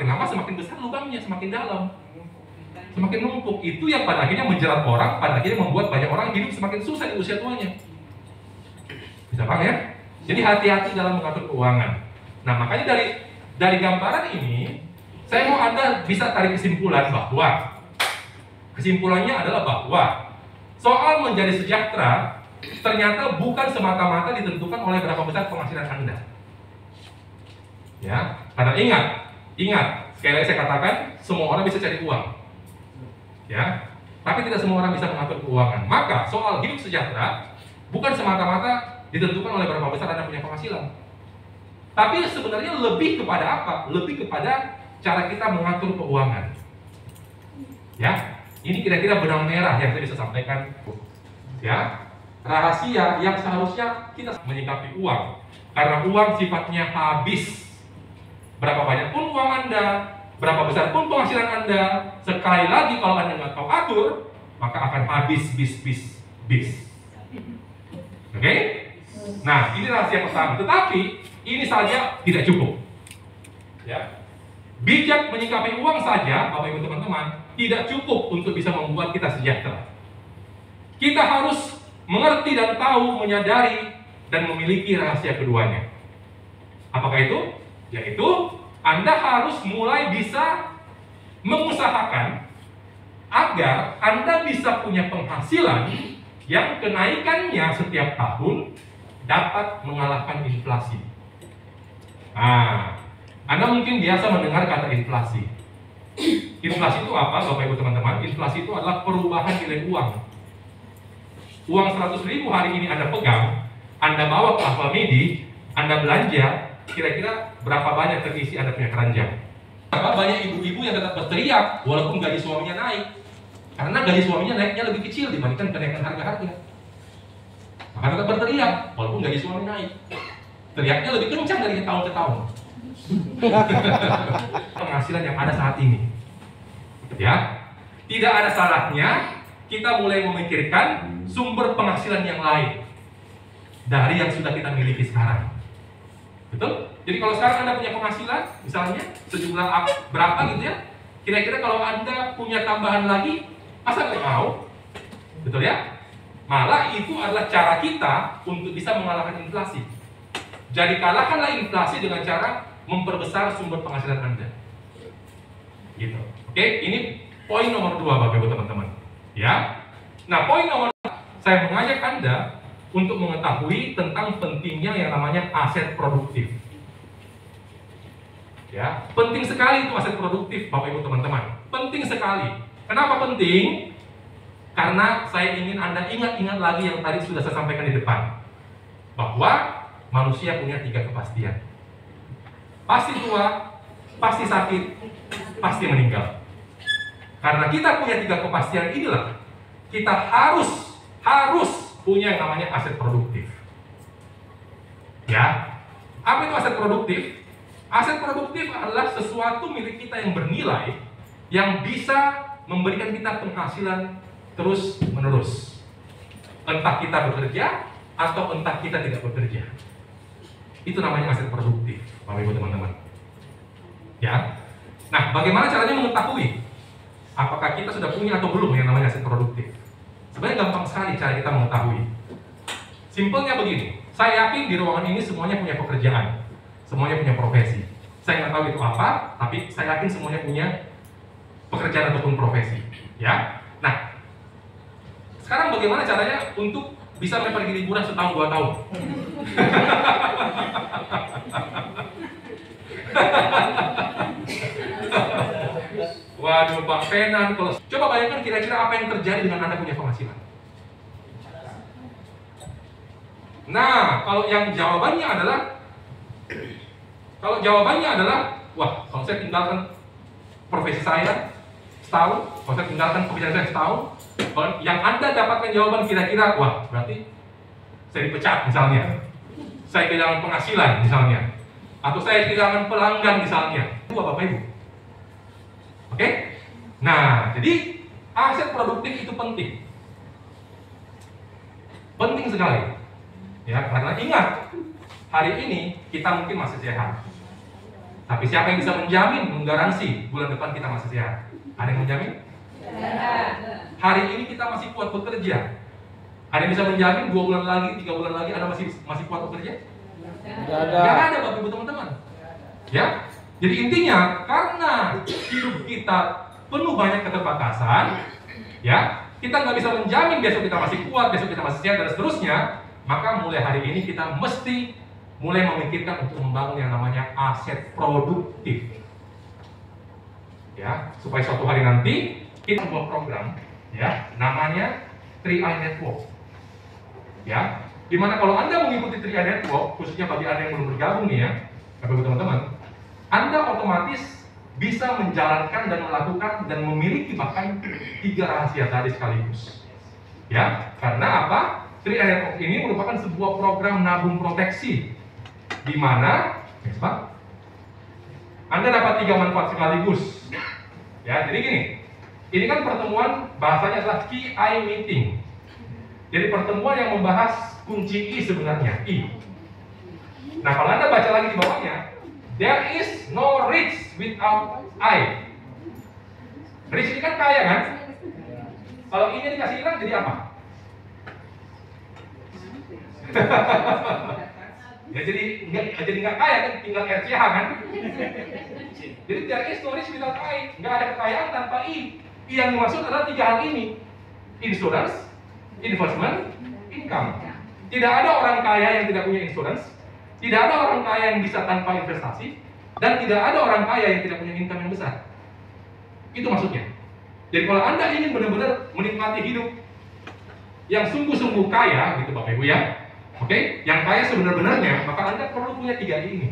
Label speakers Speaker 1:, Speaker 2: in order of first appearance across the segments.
Speaker 1: semakin lama semakin besar lubangnya, semakin dalam, semakin numpuk. Itu yang pada akhirnya menjerat orang, pada akhirnya membuat banyak orang hidup semakin susah di usia tuanya. Bisa paham ya? Jadi hati-hati dalam mengatur keuangan. Nah, makanya dari gambaran ini, saya mau Anda bisa tarik kesimpulan bahwa kesimpulannya adalah bahwa soal menjadi sejahtera ternyata bukan semata-mata ditentukan oleh berapa besar penghasilan Anda. Ya, karena ingat, sekali lagi saya katakan, semua orang bisa cari uang. Ya, tapi tidak semua orang bisa mengatur keuangan. Maka soal hidup sejahtera bukan semata-mata ditentukan oleh berapa besar Anda punya penghasilan. Tapi sebenarnya lebih kepada apa? Lebih kepada cara kita mengatur keuangan. Ya, ini kira-kira benang merah yang saya bisa sampaikan. Ya, rahasia yang seharusnya kita menyikapi uang. Karena uang sifatnya habis. Berapa banyak pun uang Anda, berapa besar pun penghasilan Anda, sekali lagi kalau Anda nggak tahu atur, maka akan habis bis. Oke? Nah, ini rahasia pertama. Tetapi ini saja tidak cukup. Ya, bijak menyikapi uang saja, Bapak Ibu teman-teman, tidak cukup untuk bisa membuat kita sejahtera. Kita harus mengerti dan tahu, menyadari dan memiliki rahasia keduanya. Apakah itu? Yaitu Anda harus mulai bisa mengusahakan agar Anda bisa punya penghasilan yang kenaikannya setiap tahun dapat mengalahkan inflasi. Nah, Anda mungkin biasa mendengar kata inflasi. Inflasi itu apa, Bapak Ibu teman-teman? Inflasi itu adalah perubahan nilai uang. Uang 100.000 hari ini Anda pegang, Anda bawa ke Alfamidi, Anda belanja, kira-kira berapa banyak terisi Anda punya keranjang? Berapa banyak ibu-ibu yang tetap berteriak walaupun gaji suaminya naik? Karena gaji suaminya naiknya lebih kecil dibandingkan kenaikan harga-harga. Maka tetap berteriak walaupun gaji suami naik. Teriaknya lebih kencang dari tahun ke tahun. Penghasilan yang ada saat ini. Ya, tidak ada salahnya kita mulai memikirkan sumber penghasilan yang lain dari yang sudah kita miliki sekarang. Betul? Jadi kalau sekarang Anda punya penghasilan, misalnya sejumlah berapa gitu ya, kira-kira kalau Anda punya tambahan lagi, masa nggak mau? Betul ya? Malah itu adalah cara kita untuk bisa mengalahkan inflasi. Jadi kalahkanlah inflasi dengan cara memperbesar sumber penghasilan Anda. Gitu. Oke, ini poin nomor 2 Bapak Ibu teman-teman. Ya. Nah, poin nomor 2, saya mengajak Anda untuk mengetahui tentang pentingnya yang namanya aset produktif. Ya, penting sekali itu aset produktif Bapak Ibu teman-teman. Penting sekali. Kenapa penting? Karena saya ingin Anda ingat-ingat lagi yang tadi sudah saya sampaikan di depan. Bahwa manusia punya 3 kepastian. Pasti tua, pasti sakit, pasti meninggal. Karena kita punya 3 kepastian inilah, kita harus punya yang namanya aset produktif. Ya, apa itu aset produktif? Aset produktif adalah sesuatu milik kita yang bernilai, yang bisa memberikan kita penghasilan terus menerus. Entah kita bekerja atau entah kita tidak bekerja. Itu namanya aset produktif, Bapak Ibu teman-teman. Ya. Nah, bagaimana caranya mengetahui apakah kita sudah punya atau belum yang namanya aset produktif? Sebenarnya gampang sekali cara kita mengetahui. Simpelnya begini, saya yakin di ruangan ini semuanya punya pekerjaan, semuanya punya profesi. Saya nggak tahu itu apa, tapi saya yakin semuanya punya pekerjaan ataupun profesi. Ya. Nah, sekarang bagaimana caranya untuk bisa pergi liburan setahun 2 tahun? Waduh, Pak Fenan, kalau coba bayangkan kira-kira apa yang terjadi dengan Anda punya penghasilan. Nah, kalau jawabannya adalah, wah, kalau saya tinggalkan profesi saya setahun, kalau saya tinggalkan pekerjaan saya setahun, kalau yang Anda dapatkan jawaban kira-kira, wah, berarti saya dipecat misalnya, saya kehilangan penghasilan misalnya, atau saya kehilangan pelanggan misalnya. Itu Bapak Ibu. Oke? Nah, jadi aset produktif itu penting. Penting sekali. Ya, karena ingat, hari ini kita mungkin masih sehat. Tapi siapa yang bisa menjamin, menggaransi bulan depan kita masih sehat? Ada yang menjamin? Hari ini kita masih kuat bekerja. Ada yang bisa menjamin 2 bulan lagi, 3 bulan lagi Anda masih kuat bekerja? Nggak ada Bapak Ibu teman-teman. Ya, jadi intinya karena hidup kita penuh banyak keterbatasan, ya, kita nggak bisa menjamin besok kita masih kuat, besok kita masih sehat dan seterusnya. Maka mulai hari ini kita mesti mulai memikirkan untuk membangun yang namanya aset produktif, ya, supaya suatu hari nanti kita buat program, ya, namanya 3i Network, ya, dimana kalau Anda mengikuti 3i Network, khususnya bagi Anda yang belum bergabung nih ya, Bapak-Ibu teman-teman, Anda otomatis bisa menjalankan dan melakukan dan memiliki bahkan 3 rahasia tadi sekaligus, ya, karena apa? 3i Network ini merupakan sebuah program nabung proteksi, di mana Anda dapat 3 manfaat sekaligus. Ya, jadi gini, ini kan pertemuan bahasanya adalah KI meeting. Jadi pertemuan yang membahas kunci I sebenarnya, I. Nah, kalau Anda baca lagi di bawahnya, there is no rich without I. Rich ini kan kaya kan? Kalau I-nya dikasih hilang jadi apa? Ya jadi nggak kaya kan, tinggal RCH kan. Jadi there is no rich without I, nggak ada kekayaan tanpa I. I yang dimaksud adalah 3 hal ini: insurance, investment, income. Tidak ada orang kaya yang tidak punya insurance, tidak ada orang kaya yang bisa tanpa investasi, dan tidak ada orang kaya yang tidak punya income yang besar. Itu maksudnya. Jadi kalau Anda ingin benar-benar menikmati hidup yang sungguh-sungguh kaya, gitu Bapak Ibu ya, oke, yang kaya sebenar-benarnya, maka Anda perlu punya 3 I ini.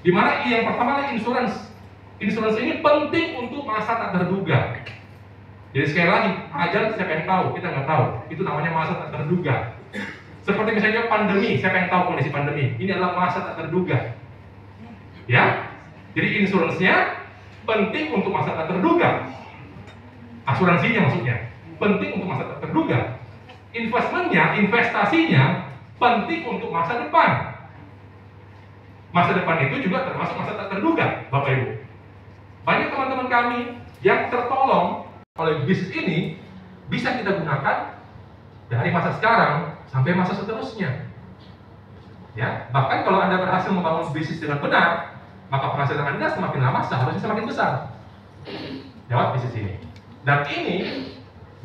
Speaker 1: Dimana I yang pertama adalah insurance. Insurance ini penting untuk masa tak terduga. Jadi sekali lagi, ajal siapa yang tahu? Kita nggak tahu. Itu namanya masa tak terduga. Seperti misalnya pandemi, siapa yang tahu kondisi pandemi? Ini adalah masa tak terduga. Ya, jadi insurance-nya penting untuk masa tak terduga. Asuransinya maksudnya penting untuk masa tak terduga. Investmentnya, investasinya penting untuk masa depan. Masa depan itu juga termasuk masa tak terduga, Bapak Ibu. Banyak teman-teman kami yang tertolong oleh bisnis ini bisa kita gunakan dari masa sekarang sampai masa seterusnya. Ya, bahkan kalau Anda berhasil membangun bisnis dengan benar, maka penghasilan Anda semakin lama seharusnya semakin besar lewat bisnis ini. Dan ini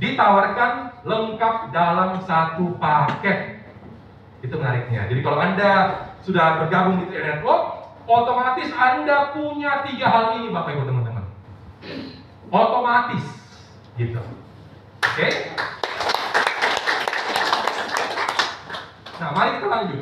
Speaker 1: ditawarkan lengkap dalam satu paket. Itu menariknya. Jadi kalau Anda sudah bergabung di 3i Network, otomatis Anda punya 3 hal ini Bapak Ibu teman-teman. Otomatis gitu. Oke? Nah, mari kita lanjut.